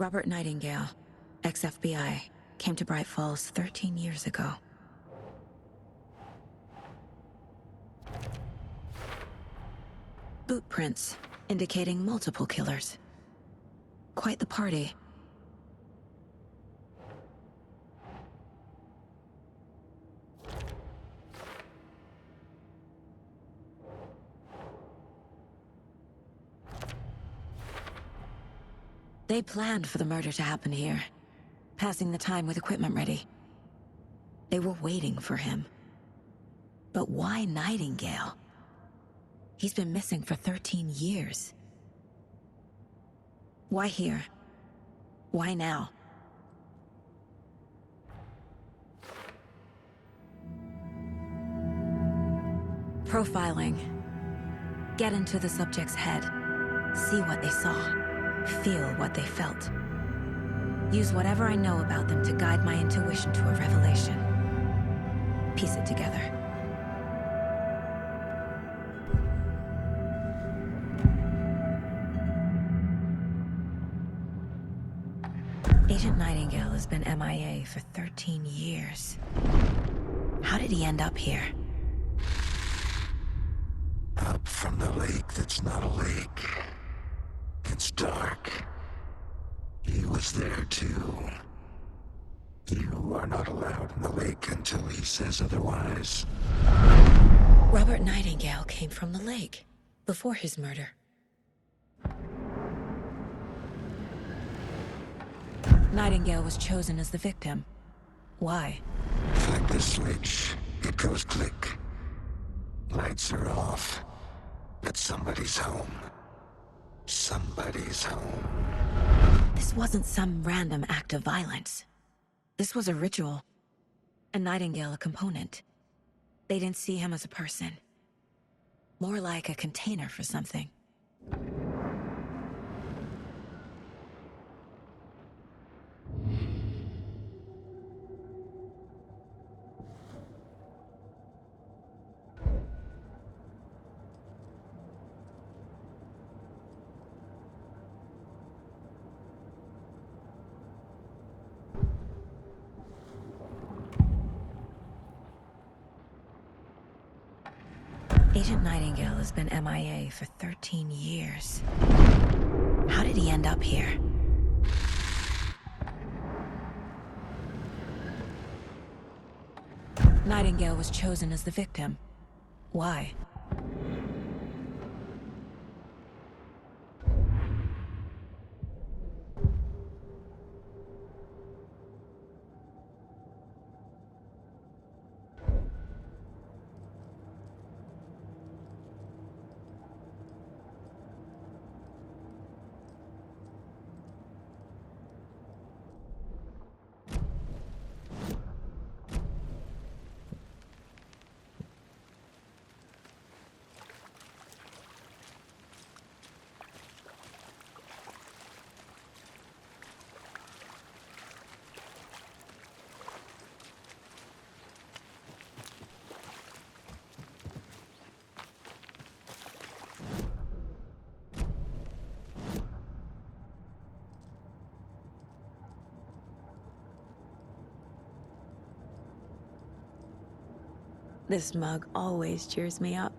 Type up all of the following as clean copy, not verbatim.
Robert Nightingale, ex-FBI, came to Bright Falls 13 years ago. Boot prints, indicating multiple killers. Quite the party. They planned for the murder to happen here, passing the time with equipment ready. They were waiting for him. But why Nightingale? He's been missing for 13 years. Why here? Why now? Profiling. Get into the subject's head. See what they saw. Feel what they felt. Use whatever I know about them to guide my intuition to a revelation. Piece it together. Agent Nightingale has been MIA for 13 years. How did he end up here? Up from the lake that's not a lake. It's dark. He was there too. You are not allowed in the lake until he says otherwise. Robert Nightingale came from the lake, before his murder. Nightingale was chosen as the victim. Why? Flick the switch, it goes click. Lights are off, but somebody's home. Somebody's home. This wasn't some random act of violence. This was a ritual. And Nightingale a component. They didn't see him as a person. More like a container for something. Agent Nightingale has been MIA for 13 years. How did he end up here? Nightingale was chosen as the victim. Why? This mug always cheers me up.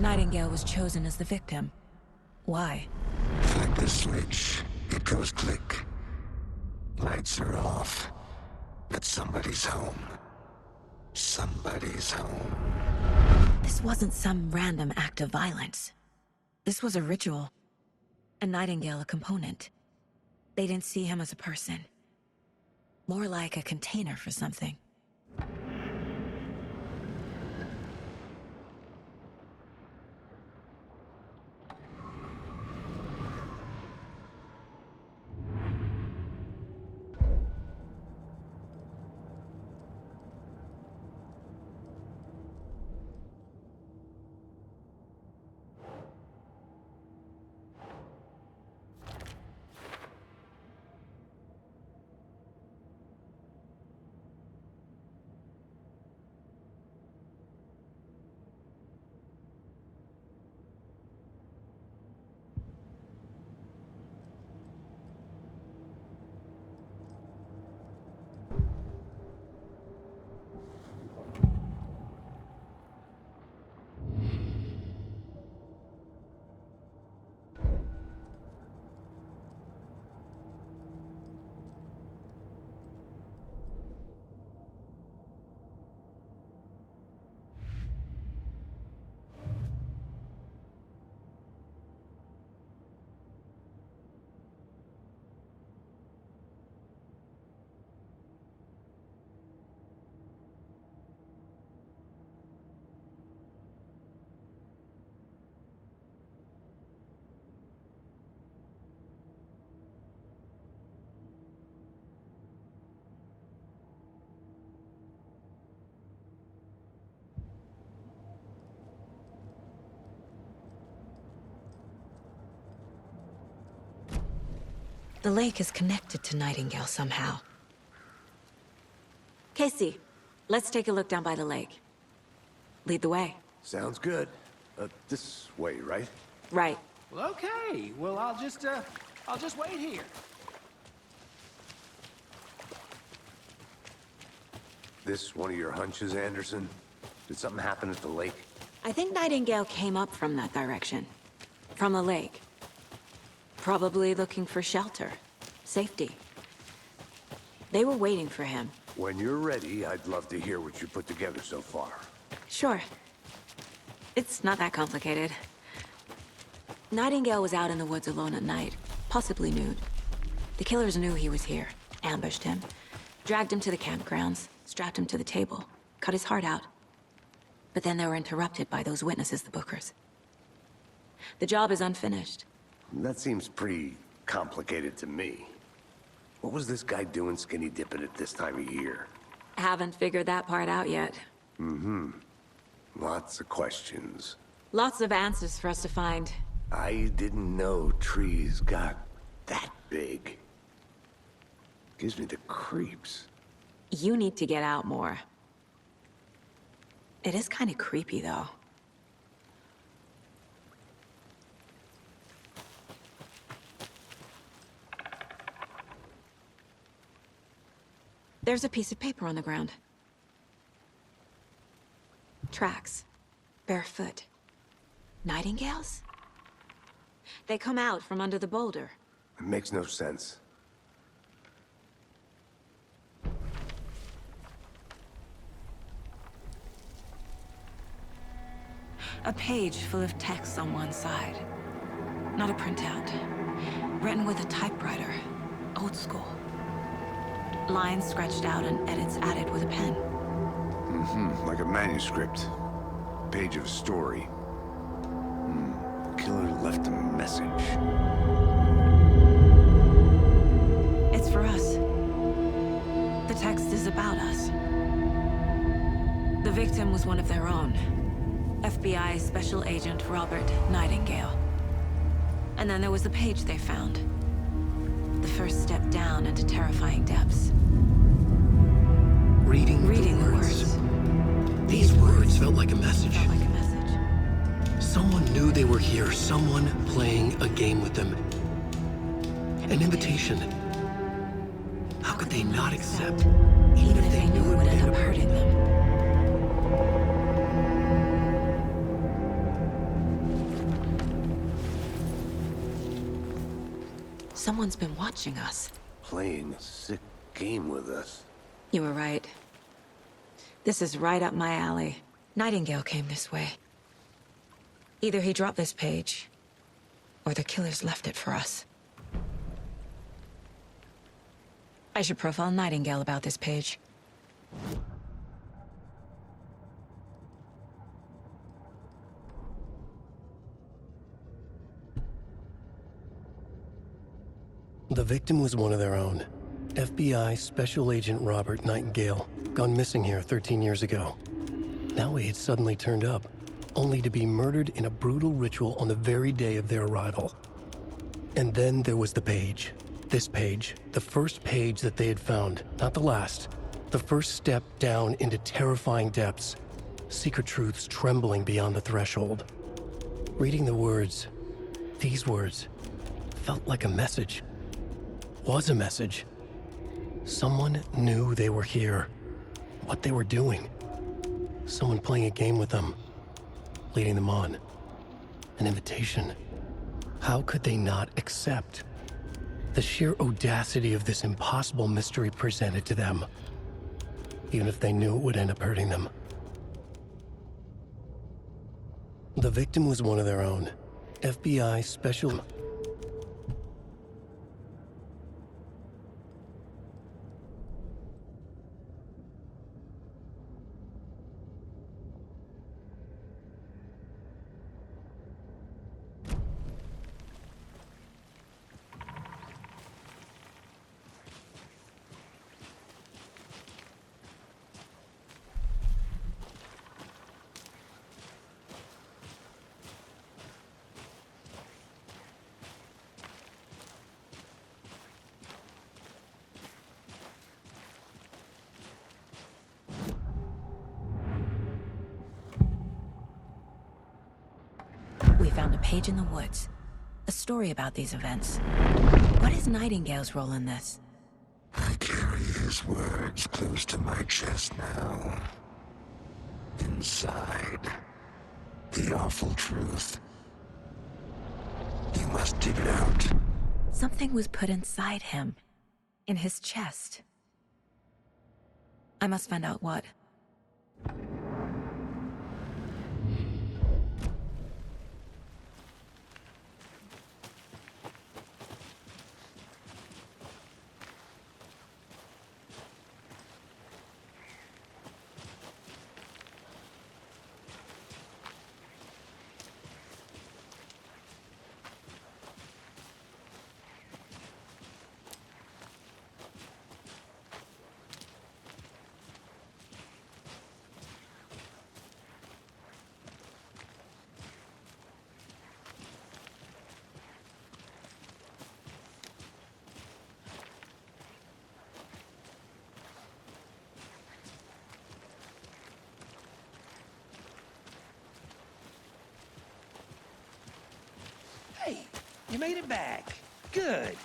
Nightingale was chosen as the victim. Why? Flick the switch, it goes click. Lights are off, but somebody's home. Somebody's home. This wasn't some random act of violence. This was a ritual. And Nightingale a component. They didn't see him as a person. More like a container for something. The lake is connected to Nightingale somehow. Casey, let's take a look down by the lake. Lead the way. Sounds good. This way, right? Right. Well, okay. Well, I'll just wait here. This one of your hunches, Anderson? Did something happen at the lake? I think Nightingale came up from that direction. From the lake. Probably looking for shelter. Safety. They were waiting for him. When you're ready, I'd love to hear what you put together so far. Sure. It's not that complicated. Nightingale was out in the woods alone at night, possibly nude. The killers knew he was here, ambushed him, dragged him to the campgrounds, strapped him to the table, cut his heart out. But then they were interrupted by those witnesses, the Bookers. The job is unfinished. That seems pretty complicated to me. What was this guy doing skinny dipping at this time of year? Haven't figured that part out yet. Lots of questions. Lots of answers for us to find. I didn't know trees got that big. Gives me the creeps. You need to get out more. It is kind of creepy, though. There's a piece of paper on the ground. Tracks. Barefoot. Nightingales? They come out from under the boulder. It makes no sense. A page full of text on one side. Not a printout. Written with a typewriter. Old school. Lines scratched out and edits added with a pen. Like a manuscript. Page of a story. Killer left a message. It's for us. The text is about us. The victim was one of their own. FBI Special Agent Robert Nightingale. And then there was the page they found. The first step down into terrifying depths. Reading the words. These words felt like a message. Felt like a message. Someone knew they were here, someone playing a game with them. An invitation. How could they not accept, Even if they knew it would end up hurting them. Someone's been watching us. Playing a sick game with us. You were right. This is right up my alley. Nightingale came this way. Either he dropped this page, or the killers left it for us. I should profile Nightingale about this page. The victim was one of their own. FBI Special Agent Robert Nightingale, gone missing here 13 years ago. Now he had suddenly turned up, only to be murdered in a brutal ritual on the very day of their arrival. And then there was the page. This page, the first page that they had found, not the last. The first step down into terrifying depths. Secret truths trembling beyond the threshold. Reading the words, these words, felt like a message. Was a message. Someone knew they were here, what they were doing. Someone playing a game with them, leading them on. An invitation. How could they not accept? The sheer audacity of this impossible mystery presented to them, even if they knew it would end up hurting them. The victim was one of their own. FBI Special... We found a page in the woods. A story about these events. What is Nightingale's role in this? I carry his words close to my chest now. Inside, the awful truth. You must dig it out. Something was put inside him. In his chest. I must find out what. Hey, you made it back. Good.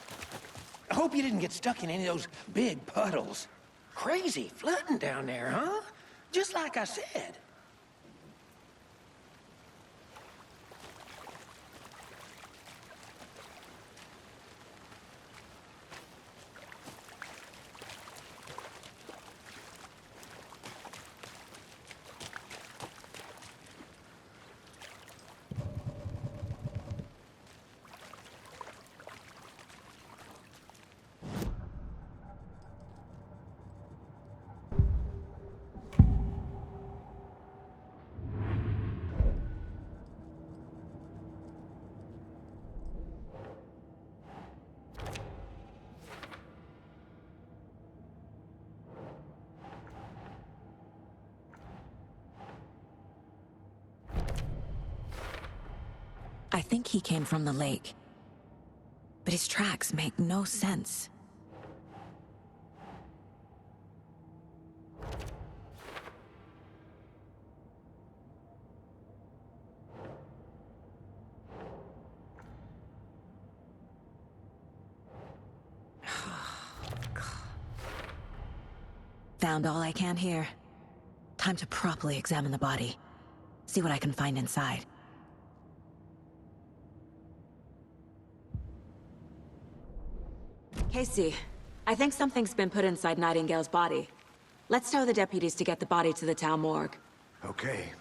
I hope you didn't get stuck in any of those big puddles. Crazy flooding down there, huh? Just like I said. I think he came from the lake. But his tracks make no sense. Found all I can here. Time to properly examine the body. See what I can find inside. Casey, I think something's been put inside Nightingale's body. Let's tell the deputies to get the body to the town morgue. Okay,